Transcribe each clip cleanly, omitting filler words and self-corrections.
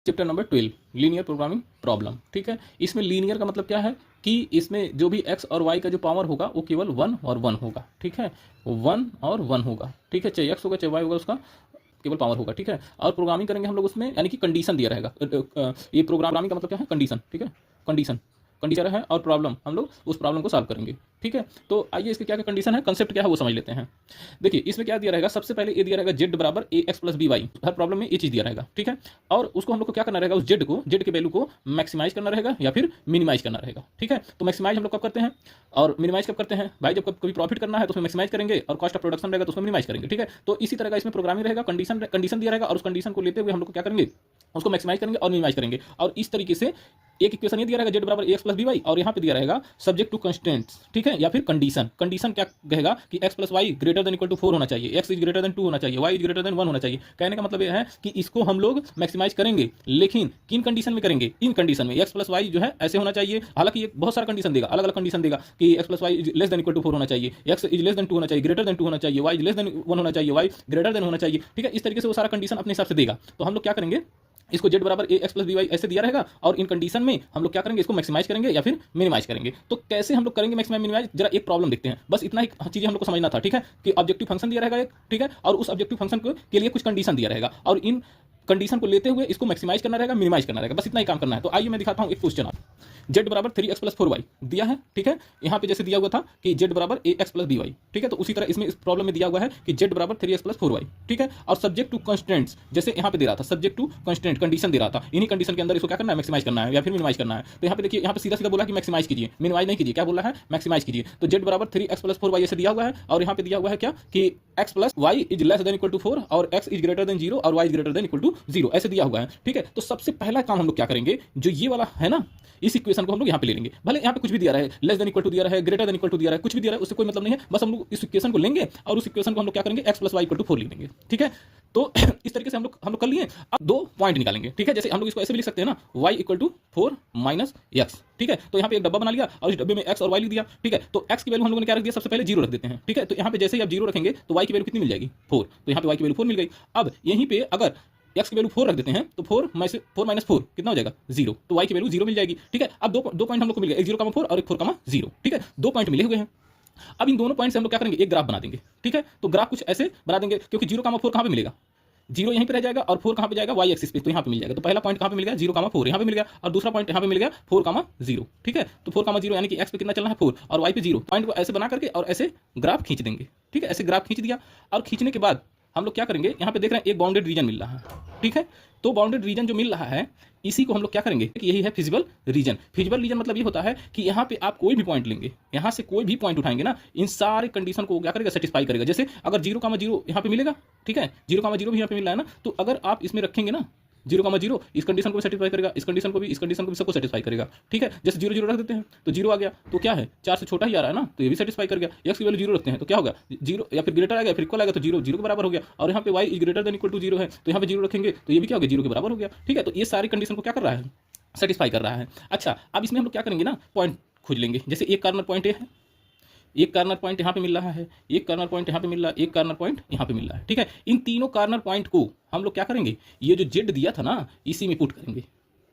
Chapter number 12 linear programming problem. ठीक है, इसमें लीनियर का मतलब क्या है कि इसमें जो भी एक्स और वाई का जो पावर होगा वो केवल 1 और 1 होगा। ठीक है, 1 और 1 होगा। ठीक है, चाहे एक्स होगा चाहे वाई होगा, उसका केवल पावर होगा। ठीक है, और प्रोग्रामिंग करेंगे हम लोग उसमें, यानी कि कंडीशन दिया रहेगा। ये प्रोग्रामिंग का मतलब क्या है, कंडीशन। ठीक है, कंडीशन कंडीशन है और प्रॉब्लम, हम लोग उस प्रॉब्लम को सॉल्व करेंगे। ठीक है, तो आइए इसके क्या क्या कंडीशन है, कंसेप्ट क्या है वो समझ लेते हैं। देखिए इसमें क्या दिया रहेगा, सबसे पहले ये दिया रहेगा जेड बराबर ए एक्स प्लस बी वाई। हर प्रॉब्लम में ये चीज दिया रहेगा। ठीक है, और उसको हम लोग को क्या करना रहेगा, उस जेड के वैल्यू को मैक्सिमाइज करना रहेगा या फिर मिनिमाइज करना रहेगा। ठीक है, तो मैक्सिमाइज हम लोग कब करते हैं और मिनिमाइज कब करते हैं भाई, जब कभी प्रॉफिट करना है तो उसमें मैक्सिमाइज करेंगे और कॉस्ट ऑफ प्रोडक्शन रहेगा तो उसमें मिनिमाइज करेंगे। ठीक है, तो इसी तरह का इसमें प्रोग्रामिंग रहेगा, कंडीशन दिया रहेगा और उस कंडीशन को लेते हुए हम लोग को क्या करेंगे, उसको मैक्सिमाइज करेंगे और मिनिमाइज करेंगे। और इस तरीके से एक इक्वेशन ये दिया रहेगा जेड बराबर एक्स प्लस बी वाई, और यहाँ पे दिया रहेगा सब्जेक्ट टू कंस्टेंट्स। ठीक है, या फिर कंडीशन क्या कहेगा कि X plus Y greater than equal to 4 होना चाहिए, एक्स इज ग्रेटर देन 2 होना चाहिए, वाई इज ग्रेटर देन 1 होना चाहिए। कहने का मतलब यह है कि इसको हम लोग मैक्सिमाइज करेंगे, लेकिन किन कंडीशन में करेंगे, इन कंडीशन में एक्स प्लस वाई जो है ऐसे होना चाहिए। हालांकि ये बहुत सारा कंडीशन देगा, अलग अलग कंडीशन देगा कि X plus Y is less than equal to 4 होना चाहिए, एक्स इज लेस देन 2 होना चाहिए, ग्रेटर देन 2 होना चाहिए, वाई इज लेस देन 1 होना चाहिए, वाई ग्रेटर देन होना चाहिए। ठीक है, इस तरीके से वो सारा कंडीशन अपने हिसाब से देगा। तो हम लोग क्या करेंगे, इसको जेड बराबर ए एक्स प्लस बी वाई ऐसे दिया रहेगा, और इन कंडीशन में हम लोग क्या करेंगे, इसको मैक्सिमाइज करेंगे या फिर मिनिमाइज करेंगे। तो कैसे हम लोग करेंगे मैक्सिमाइज मिनिमाइज, जरा एक प्रॉब्लम देखते हैं। बस इतना ही चीजें हम लोग को समझना था। ठीक है, कि ऑब्जेक्टिव फंक्शन दिया रहेगा एक, ठीक है, और उस ऑब्जेक्टिव फंक्शन के लिए कुछ कंडीशन दिया रहेगा, और इन कंडीशन को लेते हुए इसको मैक्सिमाइज करना रहेगा, मिनिमाइज करना रहेगा, बस इतना ही काम करना है। तो आइए मैं दिखाता हूं एक क्वेश्चन। आप जेड बराबर 3x प्लस 4y दिया है। ठीक है, यहाँ पे जैसे दिया हुआ था कि जेड बराबर ए एक्स प्लस बी वाई। ठीक है, तो उसी तरह इसमें इस प्रॉब्लम में दिया हुआ है कि जेड बराबर 3x प्लस 4y। ठीक है, और सब्जेक्ट टू कंस्टेंट्स, जैसे यहाँ पे दे रहा था सब्जेक्ट टू कंस्टेंट, कंडीशन दे रहा था, इन्हीं कंडीशन के अंदर इसको क्या करना है, मैक्सिमाइज करना है या फिर मिनिमाइज करना है। तो यहाँ पे देखिए, यहाँ पे सीधा सीधा बोला कि मैक्सिमाइज कीजिए, मिनिमाइज नहीं कीजिए। क्या बोला है, मैक्सिमाइज कीजिए। तो जेड बराबर 3x प्लस 4y ऐसे दिया हुआ है, और यहाँ पे दिया हुआ है क्या कि x plus Y is less than equal to 4 और x इज ग्रेटर देन 0 और y is greater than equal to 0 ऐसे दिया हुआ है। ठीक है, तो सबसे पहला काम हम लोग क्या करेंगे, जो ये वाला है ना, इस इक्वेशन को हम लोग यहाँ पे ले लेंगे। भले यहाँ पे कुछ भी दिया रहा है, लेस देन इक्वल टू दिया रहा है, ग्रेटर देन इक्वल टू दिया रहा है, कुछ भी दिया रहा है, उससे कोई मतलब नहीं है। बस हम लोग इस इक्वेशन को लेंगे और उस इक्वेशन को हम लोग क्या करेंगे, x plus Y equal to 4 लिख देंगे। ठीक है, तो इस तरीके से हम लोग कर लिए। अब दो पॉइंट निकालेंगे। ठीक है, जैसे हम लोग इसको ऐसे भी लिख सकते हैं ना, y equal to 4 minus X. ठीक है, तो यहाँ पे एक डब्बा बना लिया और इस डब्बे में x और y लिख दिया। ठीक है, तो x की वैल्यू हम लोगों ने क्या रख दिया, सबसे पहले 0 रख देते हैं। ठीक है, तो यहाँ पे जैसे ही आप 0 रखेंगे तो y की वैल्यू कितनी मिल जाएगी, 4। तो यहाँ पे y की वैल्यू 4 मिल गई। अब यहीं पे अगर x की वैल्यू 4 रख देते हैं तो 4 माइनस 4 कितना हो जाएगा, 0। तो y की वैल्यू 0 मिल जाएगी। ठीक है, अब दो पॉइंट हम लोग को मिल गए, एक 0,4 और एक 4,0। ठीक है, दो पॉइंट मिले हुए हैं। अब इन दोनों पॉइंट से हम लोग क्या करेंगे, एक ग्राफ बना देंगे। ठीक है, तो ग्राफ कुछ ऐसे बना देंगे, क्योंकि 0,4 कहाँ पे मिलेगा, 0 यहीं पे रह जाएगा, और 4 कहाँ पे जाएगा, y एक्सिस पे, तो यहाँ पे मिल जाएगा। तो पहला पॉइंट कहाँ पे मिल गया, 0,4 यहाँ पे मिल गया, और दूसरा पॉइंट यहाँ पे मिल गया 4,0। ठीक है, तो 4,0 यानी कि x पे कितना चलना है, 4, और y पे 0। पॉइंट को ऐसे बना करके और ऐसे ग्राफ खींच देंगे। ठीक है, ऐसे ग्राफ खींच दिया, और खींचने के बाद हम लोग क्या करेंगे, यहाँ पे देख रहे हैं एक बाउंडेड रीजन मिल रहा है। ठीक है, तो बाउंडेड रीजन जो मिल रहा है, इसी को हम लोग क्या करेंगे कि यही है फिजिबल रीजन। फिजिबल रीजन मतलब ये होता है कि यहाँ पे आप कोई भी पॉइंट लेंगे, यहाँ से कोई भी पॉइंट उठाएंगे ना, इन सारे कंडीशन को क्या करेगा, सेटिस्फाई करेगा। जैसे अगर 0,0 यहाँ पे मिलेगा, ठीक है, 0,0 भी यहाँ पे मिल रहा है ना, तो अगर आप इसमें रखेंगे ना 0,0, इस कंडीशन को भी सेटिस्फाई करेगा, इस कंडीशन को भी सबको सेटिस्फाई करेगा। ठीक है, जैसे 0 0 रख देते हैं तो 0 आ गया, तो क्या है 4 से छोटा ही आ रहा है ना, तो ये भी सेटिस्फाई कर गया। x की वैल्यू 0 रखते हैं तो क्या होगा, 0 या फिर ग्रेटर आ गया, फिर इक्वल आ गया, तो 0 0 के बराबर हो गया। और यहाँ पे y is greater than equal to 0 है, तो यहाँ पे 0 रखेंगे तो ये भी क्या हो गया, 0 के बराबर हो गया। ठीक है, तो ये सारी कंडीशन को क्या कर रहा है, सेटिस्फाई कर रहा है। अच्छा, अब इसमें हम लोग क्या करेंगे ना, पॉइंट खोज लेंगे। जैसे एक कार्नर पॉइंट ये है, एक कार्नर पॉइंट यहाँ पे मिल रहा है, एक कार्नर पॉइंट यहाँ पे मिल रहा है, एक कार्नर पॉइंट यहाँ पे मिल रहा है। ठीक है, इन तीनों कार्नर पॉइंट को हम लोग क्या करेंगे, ये जो जेड दिया था ना, इसी में पुट करेंगे।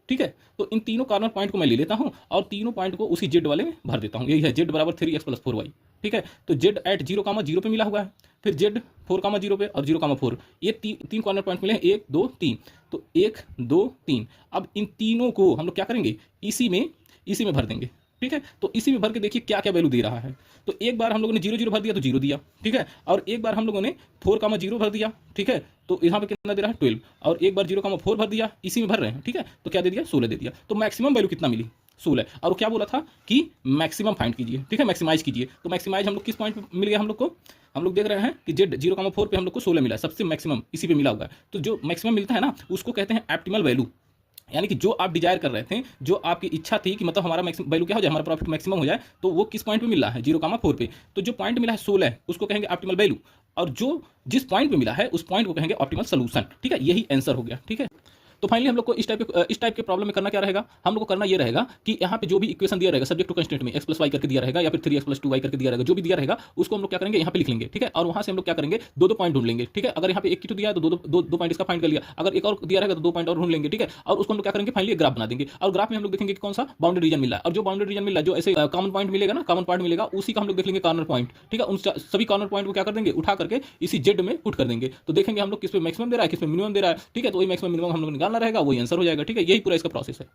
ठीक है, तो इन तीनों कार्नर पॉइंट को मैं ले लेता हूं और तीनों पॉइंट को उसी जेड वाले में भर देता हूं। यही है जेड बराबर 3x प्लस 4y। ठीक है, तो जेड एट 0,0 पे मिला हुआ है, फिर जेड 4,0 पे और 0,4, ये तीन कॉर्नर पॉइंट मिले हैं, 1 2 3। तो 1 2 3, अब इन तीनों को हम लोग क्या करेंगे, इसी में भर देंगे। ठीक है, तो इसी में भर के देखिए क्या क्या वैल्यू दे रहा है। तो एक बार हम लोगों ने 0 0 भर दिया तो 0 दिया। ठीक है, और एक बार हम लोगों ने 4,0 भर दिया। ठीक है, तो यहाँ पे कितना दे रहा है, 12, और एक बार 0,4 भर दिया, इसी में भर रहे हैं। ठीक है, तो क्या दे दिया, 16 दे दिया। तो मैक्सिमम वैल्यू कितना मिली, 16। और क्या बोला था कि मैक्सिमम फाइंड कीजिए। ठीक है, मैक्सिमाइज कीजिए। तो मैक्सिमाइज हम लोग किस पॉइंट पे मिल गया हम लोग को, हम लोग देख रहे हैं कि जेड 0,4 पे हम लोग को 16 मिला, सबसे मैक्सिमम इसी पे मिला हुआ है। तो जो मैक्सिमम मिलता है ना, उसको कहते हैं ऑप्टिमल वैल्यू, यानी कि जो आप डिजायर कर रहे थे, जो आपकी इच्छा थी कि मतलब हमारा मैक्सिमम वैल्यू क्या हो जाए, हमारा प्रॉफिट मैक्सिमम हो जाए, तो वो किस पॉइंट पे मिला है, 0,4 पे। तो जो पॉइंट मिला है 16, उसको कहेंगे ऑप्टिमल वैल्यू, और जो जिस पॉइंट पे मिला है उस पॉइंट को कहेंगे ऑप्टिमल सोल्यूशन। ठीक है, यही आंसर हो गया। ठीक है, तो फाइनली हम लोग को इस टाइप के प्रॉब्लम में करना क्या रहेगा, हम लोग को करना ये रहेगा कि यहाँ पे जो भी इक्वेशन दिया रहेगा सब्जेक्ट टू कंस्ट्रेंट में x + y करके दिया रहेगा या फिर 3x + 2y करके दिया रहेगा, जो भी दिया रहेगा उसको हम लोग क्या करेंगे यहाँ पे लिख लेंगे, ठीक है। और वहां से हम लोग क्या करेंगे, दो पॉइंट ढूंढ लेंगे, ठीक है। अगर यहाँ पे एक की दिया है तो दो पॉइंट इसका फाइंड कर लिया, अगर एक और दिया रहेगा तो 2 पॉइंट और ढूंढ लेंगे, ठीक है। और उसको हम लोग क्या करेंगे, फाइनली ग्राफ बना देंगे और ग्राफ में हम लोग देखेंगे कि कौन सा बाउंड्री रीजन मिला है, और जो बाउंड्री रीजन मिला, जो ऐसे कॉमन पॉइंट मिलेगा ना, कॉमन पॉइंट मिलेगा, उसी का हम लोग देख लेंगे कॉर्नर पॉइंट, ठीक है। उन सभी कॉर्नर पॉइंट को क्या कर देंगे, उठा करके इसी जेड में पुट कर देंगे, तो देखेंगे हम लोग किस पे मैक्सिमम दे रहा है, किस पे मिनिमम दे रहा है, ठीक है। तो वही मैक्सिमम मिनिमम हम लोग निकालना रहेगा, वही आंसर हो जाएगा, ठीक है। यही पूरा इसका प्रोसेस है।